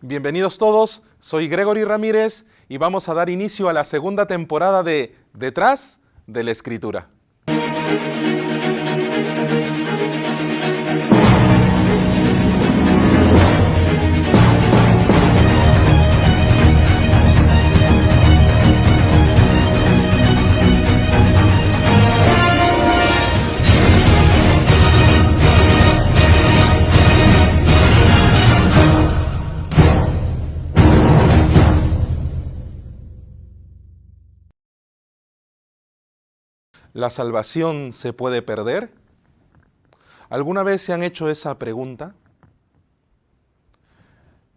Bienvenidos todos, soy Gregory Ramírez y vamos a dar inicio a la segunda temporada de Detrás de la Escritura. ¿La salvación se puede perder? ¿Alguna vez se han hecho esa pregunta?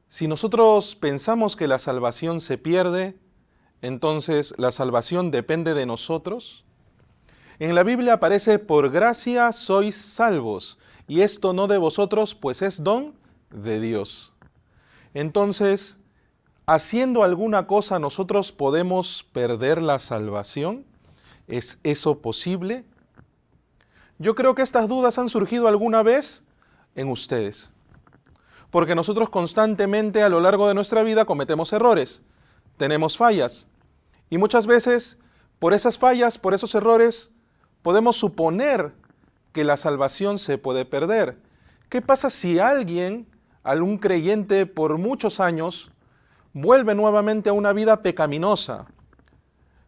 Si nosotros pensamos que la salvación se pierde, entonces ¿la salvación depende de nosotros? En la Biblia aparece: por gracia sois salvos, y esto no de vosotros, pues es don de Dios. Entonces, ¿haciendo alguna cosa nosotros podemos perder la salvación? ¿Es eso posible? Yo creo que estas dudas han surgido alguna vez en ustedes, porque nosotros constantemente a lo largo de nuestra vida cometemos errores, tenemos fallas, y muchas veces por esas fallas, por esos errores, podemos suponer que la salvación se puede perder. ¿Qué pasa si alguien, algún creyente por muchos años, vuelve nuevamente a una vida pecaminosa?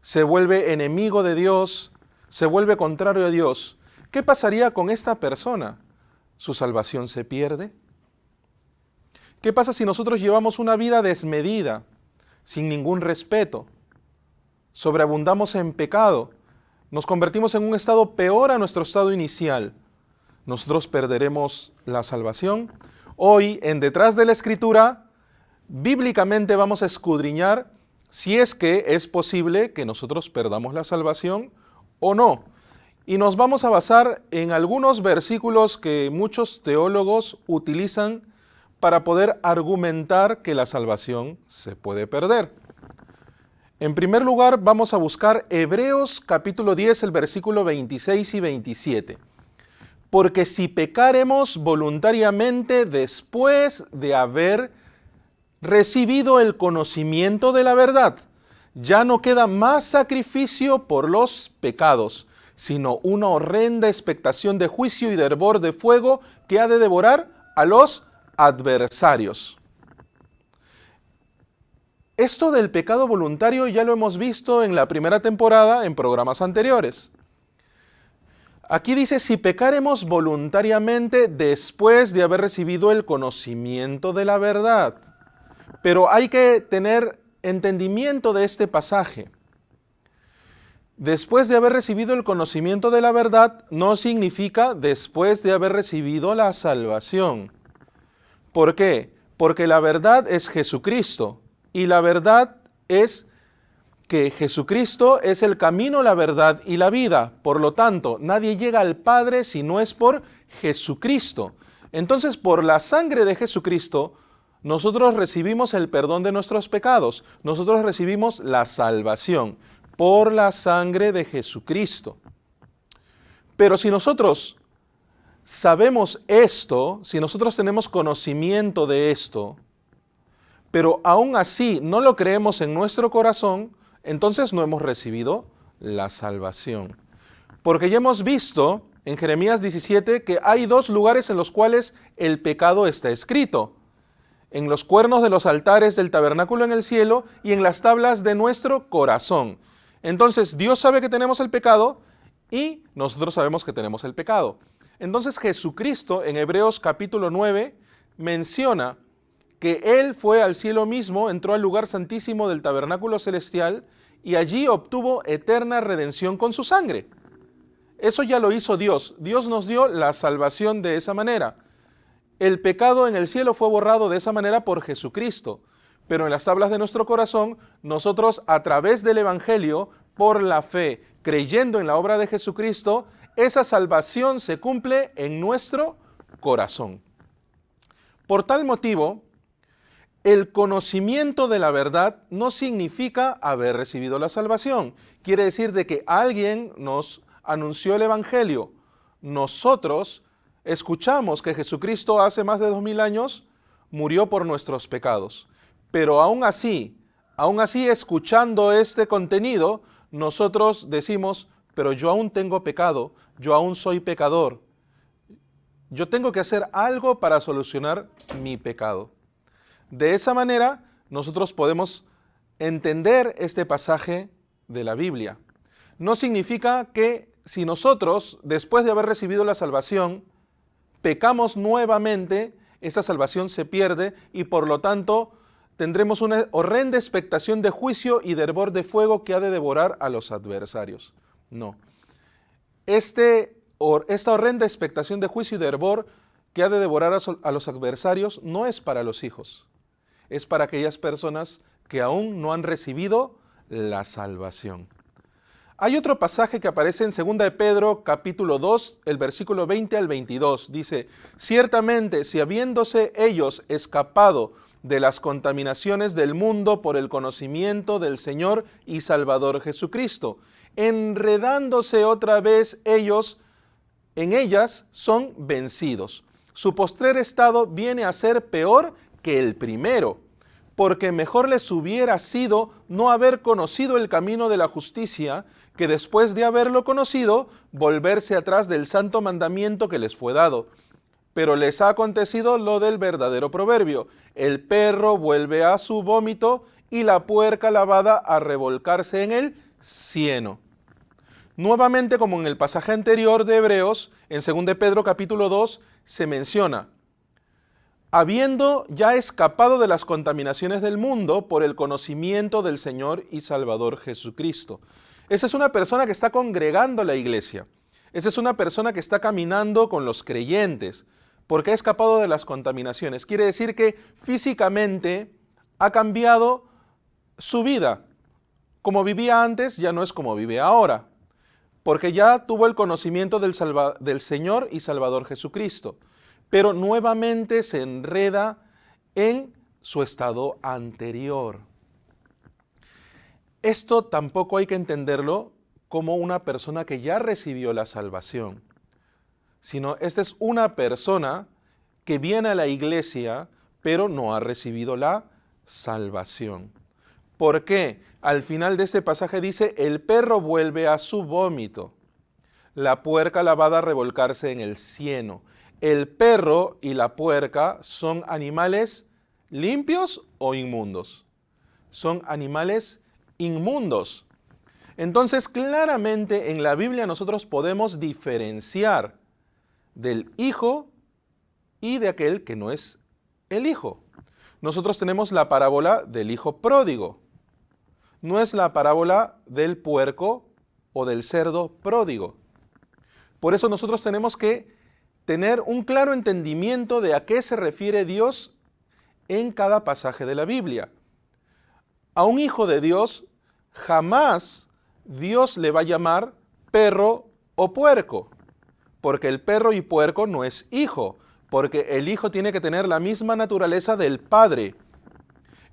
Se vuelve enemigo de Dios, se vuelve contrario a Dios. ¿Qué pasaría con esta persona? ¿Su salvación se pierde? ¿Qué pasa si nosotros llevamos una vida desmedida, sin ningún respeto? Sobreabundamos en pecado, nos convertimos en un estado peor a nuestro estado inicial. ¿Nosotros perderemos la salvación? Hoy, en Detrás de la Escritura, bíblicamente vamos a escudriñar si es que es posible que nosotros perdamos la salvación o no. Y nos vamos a basar en algunos versículos que muchos teólogos utilizan para poder argumentar que la salvación se puede perder. En primer lugar, vamos a buscar Hebreos capítulo 10, el versículo 26 y 27. Porque si pecaremos voluntariamente después de haber recibido el conocimiento de la verdad, ya no queda más sacrificio por los pecados, sino una horrenda expectación de juicio y de hervor de fuego que ha de devorar a los adversarios. Esto del pecado voluntario ya lo hemos visto en la primera temporada en programas anteriores. Aquí dice: si pecaremos voluntariamente después de haber recibido el conocimiento de la verdad. Pero hay que tener entendimiento de este pasaje. Después de haber recibido el conocimiento de la verdad no significa después de haber recibido la salvación. ¿Por qué? Porque la verdad es Jesucristo, y la verdad es que Jesucristo es el camino, la verdad y la vida. Por lo tanto, nadie llega al Padre si no es por Jesucristo. Entonces, por la sangre de Jesucristo, nosotros recibimos el perdón de nuestros pecados, nosotros recibimos la salvación por la sangre de Jesucristo. Pero si nosotros sabemos esto, si nosotros tenemos conocimiento de esto, pero aún así no lo creemos en nuestro corazón, entonces no hemos recibido la salvación. Porque ya hemos visto en Jeremías 17 que hay dos lugares en los cuales el pecado está escrito: en los cuernos de los altares del tabernáculo en el cielo y en las tablas de nuestro corazón. Entonces, Dios sabe que tenemos el pecado y nosotros sabemos que tenemos el pecado. Entonces, Jesucristo en Hebreos capítulo 9 menciona que Él fue al cielo mismo, entró al lugar santísimo del tabernáculo celestial y allí obtuvo eterna redención con su sangre. Eso ya lo hizo Dios. Dios nos dio la salvación de esa manera. El pecado en el cielo fue borrado de esa manera por Jesucristo, pero en las tablas de nuestro corazón, nosotros a través del Evangelio, por la fe, creyendo en la obra de Jesucristo, esa salvación se cumple en nuestro corazón. Por tal motivo, el conocimiento de la verdad no significa haber recibido la salvación. Quiere decir de que alguien nos anunció el Evangelio, nosotros escuchamos que Jesucristo hace más de 2000 años murió por nuestros pecados. Pero aún así, escuchando este contenido, nosotros decimos, pero yo aún tengo pecado, yo aún soy pecador. Yo tengo que hacer algo para solucionar mi pecado. De esa manera, nosotros podemos entender este pasaje de la Biblia. No significa que si nosotros, después de haber recibido la salvación, pecamos nuevamente, esta salvación se pierde y por lo tanto tendremos una horrenda expectación de juicio y de hervor de fuego que ha de devorar a los adversarios. No. Esta horrenda expectación de juicio y de hervor que ha de devorar a los adversarios no es para los hijos, es para aquellas personas que aún no han recibido la salvación. Hay otro pasaje que aparece en 2 de Pedro, capítulo 2, el versículo 20 al 22. Dice, ciertamente, si habiéndose ellos escapado de las contaminaciones del mundo por el conocimiento del Señor y Salvador Jesucristo, enredándose otra vez ellos en ellas, son vencidos. Su postrer estado viene a ser peor que el primero, porque mejor les hubiera sido no haber conocido el camino de la justicia, que después de haberlo conocido, volverse atrás del santo mandamiento que les fue dado. Pero les ha acontecido lo del verdadero proverbio: el perro vuelve a su vómito y la puerca lavada a revolcarse en el cieno. Nuevamente, como en el pasaje anterior de Hebreos, en 2 de Pedro capítulo 2, se menciona, habiendo ya escapado de las contaminaciones del mundo por el conocimiento del Señor y Salvador Jesucristo. Esa es una persona que está congregando la iglesia. Esa es una persona que está caminando con los creyentes, porque ha escapado de las contaminaciones. Quiere decir que físicamente ha cambiado su vida. Como vivía antes, ya no es como vive ahora, porque ya tuvo el conocimiento del Señor y Salvador Jesucristo, pero nuevamente se enreda en su estado anterior. Esto tampoco hay que entenderlo como una persona que ya recibió la salvación, sino esta es una persona que viene a la iglesia, pero no ha recibido la salvación. ¿Por qué? Al final de este pasaje dice, el perro vuelve a su vómito, la puerca lavada a revolcarse en el cieno. ¿El perro y la puerca son animales limpios o inmundos? Son animales inmundos. Entonces, claramente en la Biblia nosotros podemos diferenciar del hijo y de aquel que no es el hijo. Nosotros tenemos la parábola del hijo pródigo. No es la parábola del puerco o del cerdo pródigo. Por eso nosotros tenemos que tener un claro entendimiento de a qué se refiere Dios en cada pasaje de la Biblia. A un hijo de Dios jamás Dios le va a llamar perro o puerco, porque el perro y puerco no es hijo, porque el hijo tiene que tener la misma naturaleza del padre.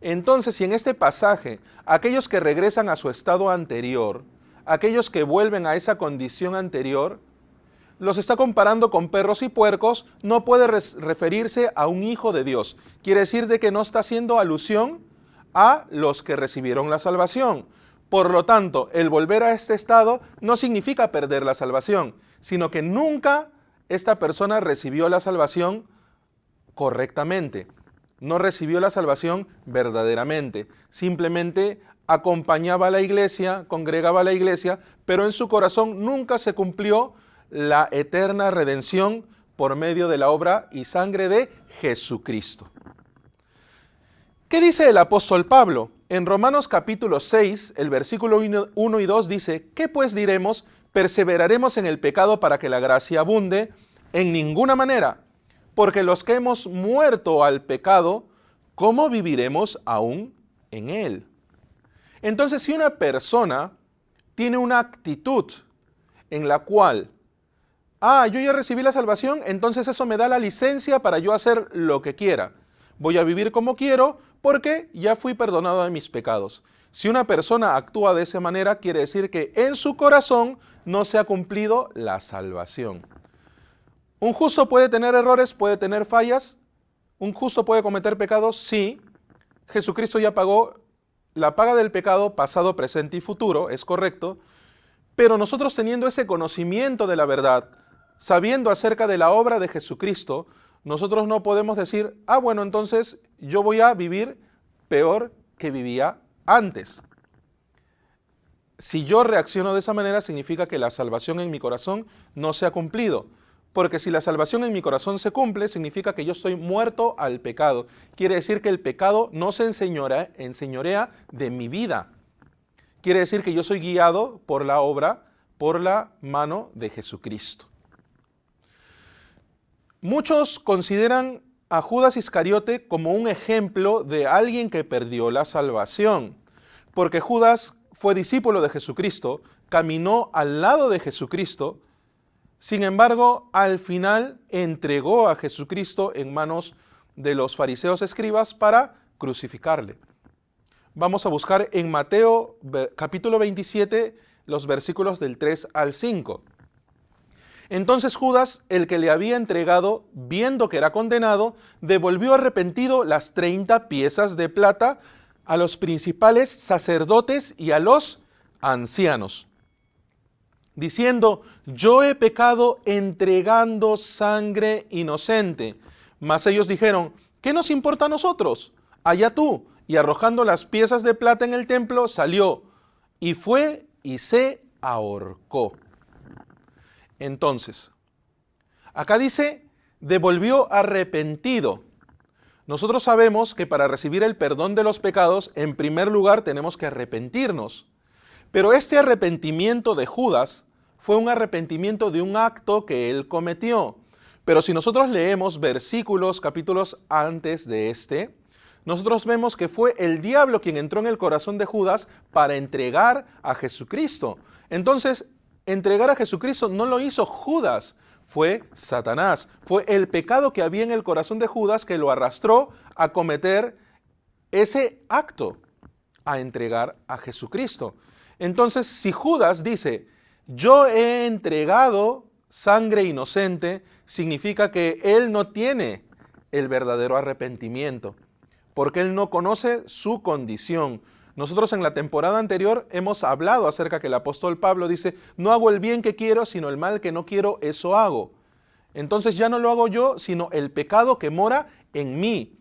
Entonces, si en este pasaje, aquellos que regresan a su estado anterior, aquellos que vuelven a esa condición anterior, los está comparando con perros y puercos, no puede referirse a un hijo de Dios. Quiere decir de que no está haciendo alusión a los que recibieron la salvación. Por lo tanto, el volver a este estado no significa perder la salvación, sino que nunca esta persona recibió la salvación correctamente. No recibió la salvación verdaderamente. Simplemente acompañaba a la iglesia, congregaba a la iglesia, pero en su corazón nunca se cumplió la eterna redención por medio de la obra y sangre de Jesucristo. ¿Qué dice el apóstol Pablo? En Romanos capítulo 6, el versículo 1 y 2 dice, ¿qué pues diremos? ¿Perseveraremos en el pecado para que la gracia abunde? En ninguna manera, porque los que hemos muerto al pecado, ¿cómo viviremos aún en él? Entonces, si una persona tiene una actitud en la cual, yo ya recibí la salvación, entonces eso me da la licencia para yo hacer lo que quiera. Voy a vivir como quiero porque ya fui perdonado de mis pecados. Si una persona actúa de esa manera, quiere decir que en su corazón no se ha cumplido la salvación. Un justo puede tener errores, puede tener fallas, ¿Un justo puede cometer pecados? Sí. Jesucristo ya pagó la paga del pecado pasado, presente y futuro, es correcto. Pero nosotros teniendo ese conocimiento de la verdad, sabiendo acerca de la obra de Jesucristo, nosotros no podemos decir, bueno, entonces yo voy a vivir peor que vivía antes. Si yo reacciono de esa manera, significa que la salvación en mi corazón no se ha cumplido. Porque si la salvación en mi corazón se cumple, significa que yo estoy muerto al pecado. Quiere decir que el pecado no se enseñorea de mi vida. Quiere decir que yo soy guiado por la obra, por la mano de Jesucristo. Muchos consideran a Judas Iscariote como un ejemplo de alguien que perdió la salvación, porque Judas fue discípulo de Jesucristo, caminó al lado de Jesucristo, sin embargo, al final entregó a Jesucristo en manos de los fariseos escribas para crucificarle. Vamos a buscar en Mateo capítulo 27 los versículos del 3 al 5. Entonces Judas, el que le había entregado, viendo que era condenado, devolvió arrepentido las 30 piezas de plata a los principales sacerdotes y a los ancianos, diciendo, yo he pecado entregando sangre inocente. Mas ellos dijeron, ¿qué nos importa a nosotros? Allá tú. Y arrojando las piezas de plata en el templo, salió y fue y se ahorcó. Entonces, acá dice, devolvió arrepentido. Nosotros sabemos que para recibir el perdón de los pecados, en primer lugar tenemos que arrepentirnos. Pero este arrepentimiento de Judas fue un arrepentimiento de un acto que él cometió. Pero si nosotros leemos versículos, capítulos antes de este, nosotros vemos que fue el diablo quien entró en el corazón de Judas para entregar a Jesucristo. Entonces, entregar a Jesucristo no lo hizo Judas, fue Satanás. Fue el pecado que había en el corazón de Judas que lo arrastró a cometer ese acto, a entregar a Jesucristo. Entonces, si Judas dice, yo he entregado sangre inocente, significa que él no tiene el verdadero arrepentimiento, porque él no conoce su condición. Nosotros en la temporada anterior hemos hablado acerca que el apóstol Pablo dice, no hago el bien que quiero, sino el mal que no quiero, eso hago. Entonces ya no lo hago yo, sino el pecado que mora en mí.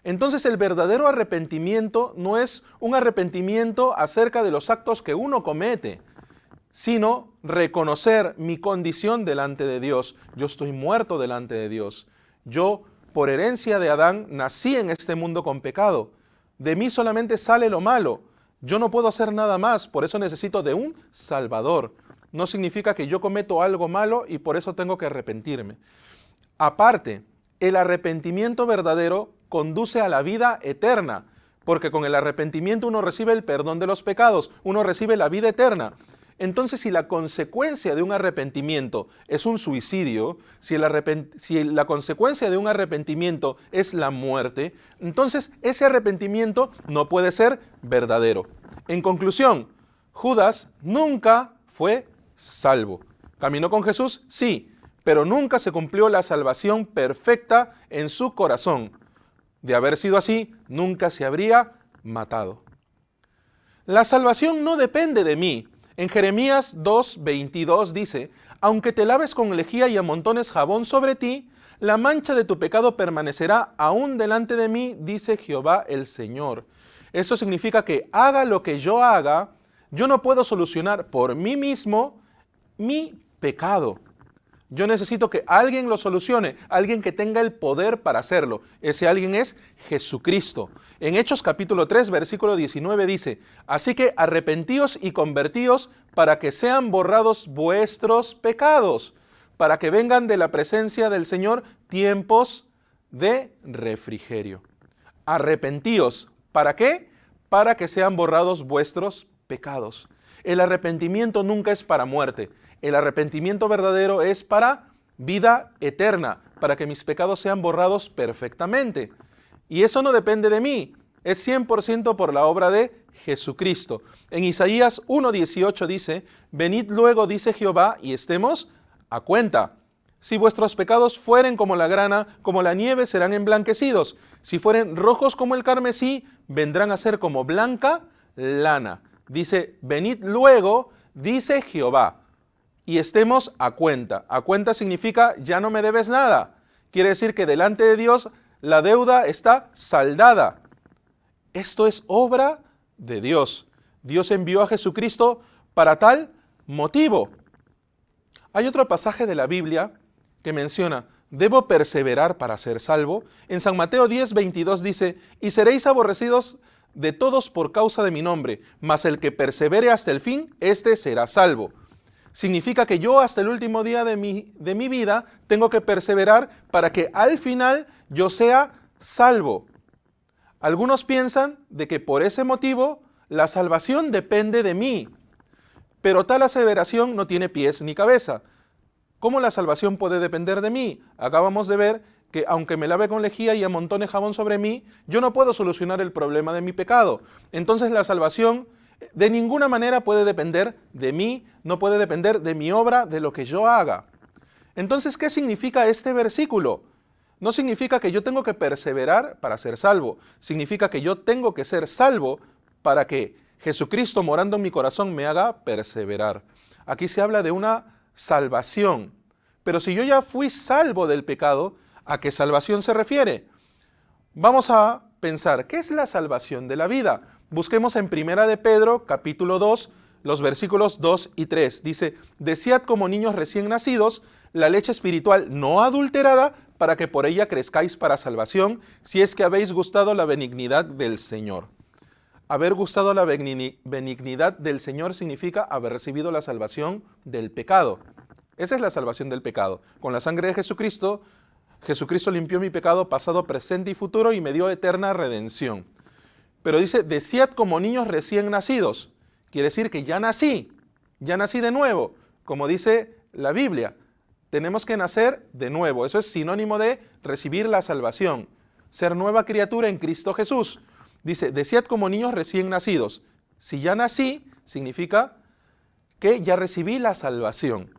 Entonces el verdadero arrepentimiento no es un arrepentimiento acerca de los actos que uno comete, sino reconocer mi condición delante de Dios. Yo estoy muerto delante de Dios. Yo, por herencia de Adán, nací en este mundo con pecado. De mí solamente sale lo malo. Yo no puedo hacer nada más, por eso necesito de un Salvador. No significa que yo cometo algo malo y por eso tengo que arrepentirme. Aparte, el arrepentimiento verdadero conduce a la vida eterna, porque con el arrepentimiento uno recibe el perdón de los pecados, uno recibe la vida eterna. Entonces, si la consecuencia de un arrepentimiento es un suicidio, si la consecuencia de un arrepentimiento es la muerte, entonces ese arrepentimiento no puede ser verdadero. En conclusión, Judas nunca fue salvo. ¿Caminó con Jesús? Sí, pero nunca se cumplió la salvación perfecta en su corazón. De haber sido así, nunca se habría matado. La salvación no depende de mí. En Jeremías 2:22 dice, aunque te laves con lejía y amontones jabón sobre ti, la mancha de tu pecado permanecerá aún delante de mí, dice Jehová el Señor. Eso significa que haga lo que yo haga, yo no puedo solucionar por mí mismo mi pecado. Yo necesito que alguien lo solucione, alguien que tenga el poder para hacerlo. Ese alguien es Jesucristo. En Hechos capítulo 3, versículo 19 dice, así que arrepentíos y convertíos para que sean borrados vuestros pecados, para que vengan de la presencia del Señor tiempos de refrigerio. Arrepentíos, ¿para qué? Para que sean borrados vuestros pecados. El arrepentimiento nunca es para muerte. El arrepentimiento verdadero es para vida eterna, para que mis pecados sean borrados perfectamente. Y eso no depende de mí, es 100% por la obra de Jesucristo. En Isaías 1:18 dice, venid luego, dice Jehová, y estemos a cuenta. Si vuestros pecados fueren como la grana, como la nieve, serán emblanquecidos. Si fueren rojos como el carmesí, vendrán a ser como blanca lana. Dice, venid luego, dice Jehová, y estemos a cuenta. A cuenta significa, ya no me debes nada. Quiere decir que delante de Dios la deuda está saldada. Esto es obra de Dios. Dios envió a Jesucristo para tal motivo. Hay otro pasaje de la Biblia que menciona, ¿debo perseverar para ser salvo? En San Mateo 10:22 dice, y seréis aborrecidos de todos por causa de mi nombre, mas el que persevere hasta el fin, éste será salvo. Significa que yo hasta el último día de mi vida tengo que perseverar para que al final yo sea salvo. Algunos piensan de que por ese motivo la salvación depende de mí, pero tal aseveración no tiene pies ni cabeza. ¿Cómo la salvación puede depender de mí? Acabamos de ver que aunque me lave con lejía y amontone jabón sobre mí, yo no puedo solucionar el problema de mi pecado. Entonces la salvación de ninguna manera puede depender de mí, no puede depender de mi obra, de lo que yo haga. Entonces, ¿qué significa este versículo? No significa que yo tengo que perseverar para ser salvo. Significa que yo tengo que ser salvo para que Jesucristo morando en mi corazón me haga perseverar. Aquí se habla de una salvación. Pero si yo ya fui salvo del pecado, ¿a qué salvación se refiere? Vamos a pensar, ¿qué es la salvación de la vida? Busquemos en 1 de Pedro, capítulo 2, los versículos 2 y 3. Dice, desead como niños recién nacidos la leche espiritual no adulterada, para que por ella crezcáis para salvación, si es que habéis gustado la benignidad del Señor. Haber gustado la benignidad del Señor significa haber recibido la salvación del pecado. Esa es la salvación del pecado. Con la sangre de Jesucristo, Jesucristo limpió mi pecado pasado, presente y futuro y me dio eterna redención. Pero dice, desead como niños recién nacidos. Quiere decir que ya nací de nuevo, como dice la Biblia. Tenemos que nacer de nuevo. Eso es sinónimo de recibir la salvación, ser nueva criatura en Cristo Jesús. Dice, desead como niños recién nacidos. Si ya nací, significa que ya recibí la salvación.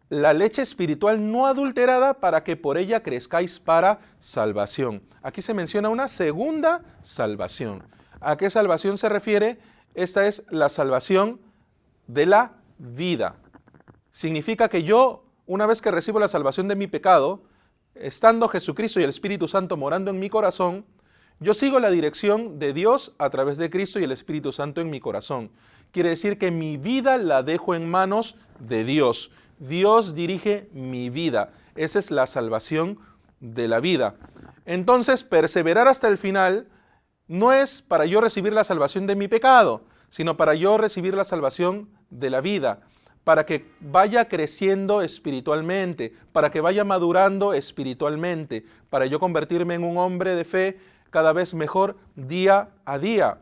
La leche espiritual no adulterada para que por ella crezcáis para salvación. Aquí se menciona una segunda salvación. ¿A qué salvación se refiere? Esta es la salvación de la vida. Significa que yo, una vez que recibo la salvación de mi pecado, estando Jesucristo y el Espíritu Santo morando en mi corazón, yo sigo la dirección de Dios a través de Cristo y el Espíritu Santo en mi corazón. Quiere decir que mi vida la dejo en manos de Dios. Dios dirige mi vida. Esa es la salvación de la vida. Entonces, perseverar hasta el final no es para yo recibir la salvación de mi pecado, sino para yo recibir la salvación de la vida, para que vaya creciendo espiritualmente, para que vaya madurando espiritualmente, para yo convertirme en un hombre de fe cada vez mejor día a día.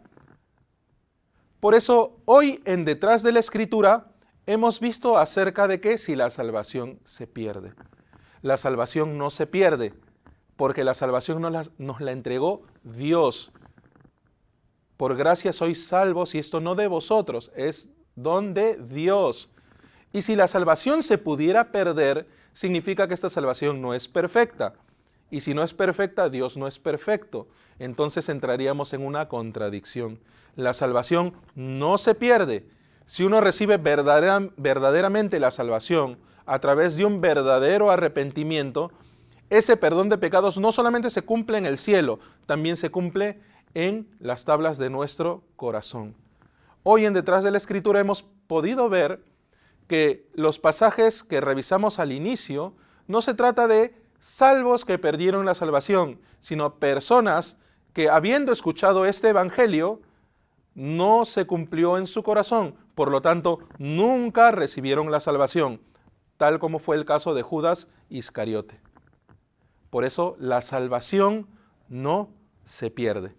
Por eso, hoy en Detrás de la Escritura, hemos visto acerca de que si la salvación se pierde. La salvación no se pierde, porque la salvación nos la entregó Dios. Por gracia sois salvos, y esto no de vosotros, es don de Dios. Y si la salvación se pudiera perder, significa que esta salvación no es perfecta. Y si no es perfecta, Dios no es perfecto. Entonces entraríamos en una contradicción. La salvación no se pierde. Si uno recibe verdaderamente la salvación a través de un verdadero arrepentimiento, ese perdón de pecados no solamente se cumple en el cielo, también se cumple en las tablas de nuestro corazón. Hoy en Detrás de la Escritura hemos podido ver que los pasajes que revisamos al inicio no se trata de salvos que perdieron la salvación, sino personas que habiendo escuchado este evangelio no se cumplió en su corazón, por lo tanto nunca recibieron la salvación, tal como fue el caso de Judas Iscariote. Por eso la salvación no se pierde.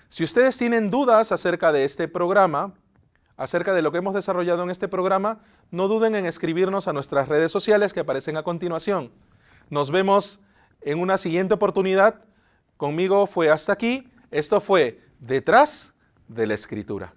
Si ustedes tienen dudas acerca de este programa, acerca de lo que hemos desarrollado en este programa, no duden en escribirnos a nuestras redes sociales que aparecen a continuación. Nos vemos en una siguiente oportunidad. Conmigo fue hasta aquí. Esto fue Detrás de la Escritura.